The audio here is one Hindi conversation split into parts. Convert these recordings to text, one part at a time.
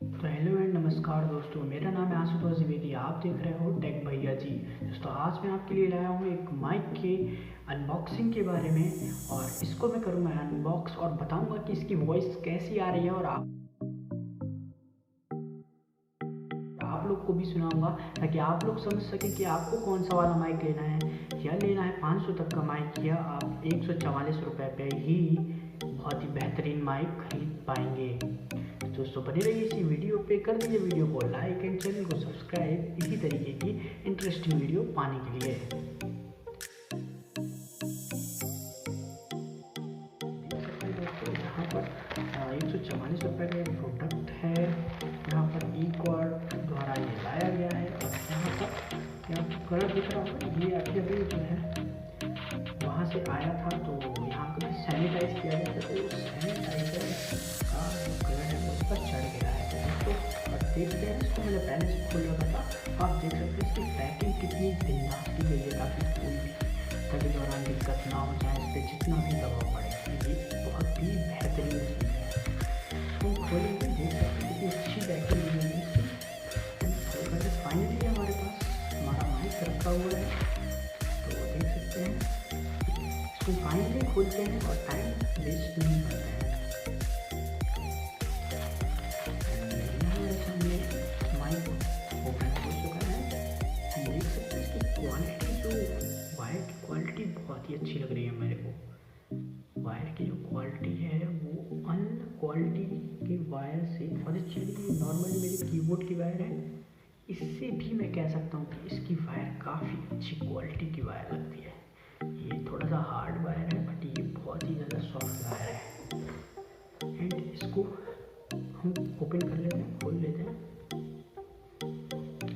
तो हेलो एंड नमस्कार दोस्तों, मेरा नाम है आशुतोष द्विवेदी। आप देख रहे हो टेक भैया जी। दोस्तों आज मैं आपके लिए लाया हूँ एक माइक के अनबॉक्सिंग के बारे में, और इसको मैं करूँगा अनबॉक्स और बताऊँगा कि इसकी वॉइस कैसी आ रही है, और आप लोग को भी सुनाऊंगा ताकि आप लोग समझ सकें कि आपको कौन सा वाला माइक लेना है। या लेना है 500 तक का माइक, या आप 144 रुपये पे ही बहुत ही बेहतरीन माइक खरीद पाएंगे। दोस्तों बने रहिए इसी वीडियो पे, कर दीजिए वीडियो को लाइक एंड चैनल को सब्सक्राइब इसी तरीके की इंटरेस्टिंग वीडियो पाने के लिए। दोस्तों यहाँ पर 144 रुपये का एक प्रोडक्ट है, यहाँ पर ई-कॉर्ड द्वारा ये लाया गया है। और यहाँ पर यहाँ कलर दिख रहा होगा, ये अभी जो है वहाँ से आया था, तो यहाँ कभी सैनिटाइज किया गया था, तो सैनिटाइजर का जो कलर है वो उस पर चढ़ गया है। तो दोस्तों देखते हैं, इसको मैंने पहले से खोल रखा था। आप देख सकते हैं इसकी पैकिंग कितनी बिंदास की गई है, ताकि कोई भी कभी दौरान दिक्कत ना हो जाए, इस पर जितना भी दबाव पड़े। ये बहुत ही बेहतरीन चीज़ है। इसको खोलेंगे, देख सकते हैं कितनी अच्छी पैकिंग दी गई है इसकी। फाइनली हमारे पास हमारा माइक रखा हुआ है, तो देख सकते हैं। इसको फाइनली खोलते हैं और टाइम वेस्ट नहीं करते हैं। हमने माइक ओपन हो चुका है। हम देख सकते हैं इसकी क्वालिटी, जो वायर की क्वालिटी बहुत ही अच्छी लग रही है मेरे को। वायर की जो क्वालिटी है वो अन्य क्वालिटी के वायर से बहुत अच्छी लगी है। नॉर्मली मेरी कीबोर्ड की वायर है, इससे भी मैं कह सकता हूँ कि इसकी वायर काफ़ी अच्छी क्वालिटी की वायर लगती है। ये थोड़ा सा हार्ड वायर है, बट ये बहुत ही ज़्यादा सॉफ्ट वायर है। एंड इसको हम ओपन कर लेते हैं, खोल लेते हैं।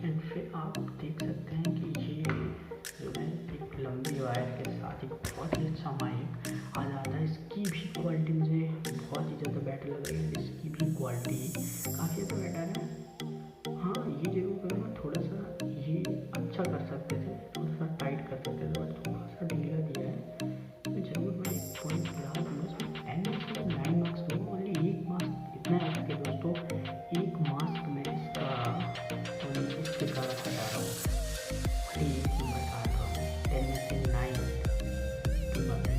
एंड फिर आप देख सकते हैं कि ये जो है एक लंबी वायर के साथ ही बहुत ही अच्छा माइक आ जाता है। इसकी भी क्वालिटी मुझे बहुत ही ज़्यादा बेटर लग रही है। इसकी भी क्वालिटी काफ़ी ज़्यादा बेटर है। हाँ, ये जरूर करूँगा, थोड़ा सा ये अच्छा कर सकते थे, थोड़ा सा टाइट कर सकते थे, बट थोड़ा सा ढीला दिया है। मैं जरूर मैं एक पॉइंट बढ़ा दूँगा, इसमें 10 मार्क्स या 9 मार्क्स दूँगा। ओनली एक मार्क्स इतना है कि दोस्तों, एक मार्क्स में इसका इस प्रकार हटा रहा हूँ, एक नंबर काट रहा हूँ, 10 में से 9 की बात है।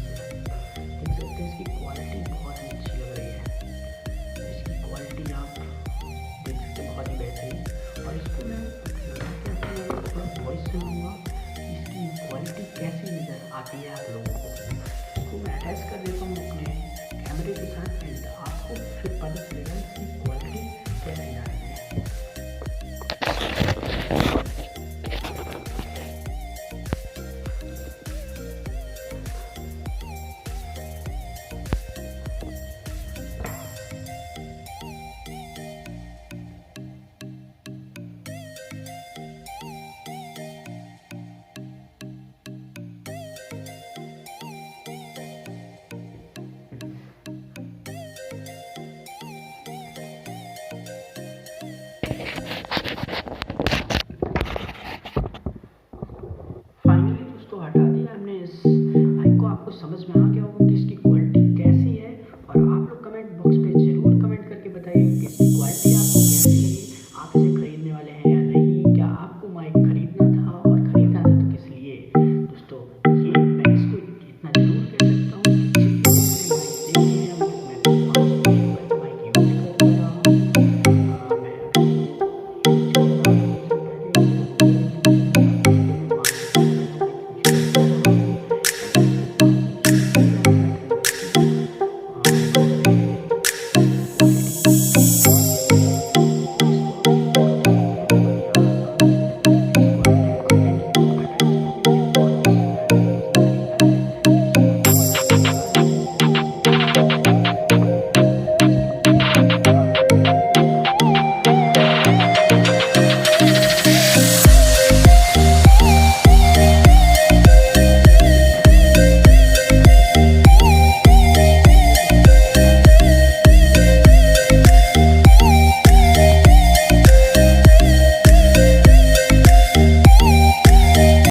देख सकते हैं इसकी क्वालिटी बहुत ही अच्छी लग रही है। इसकी क्वालिटी आप देख सकते हैं, बहुत ही बेहतरीन। और इसको मैं थोड़ा वॉइस सुनाऊँगा कि इसकी क्वालिटी कैसी नज़र आती है आप लोगों को। इसको मैं अटैच कर देता हूँ अपने कैमरे के साथ, एंड आपको फिर पता चलेगा इसकी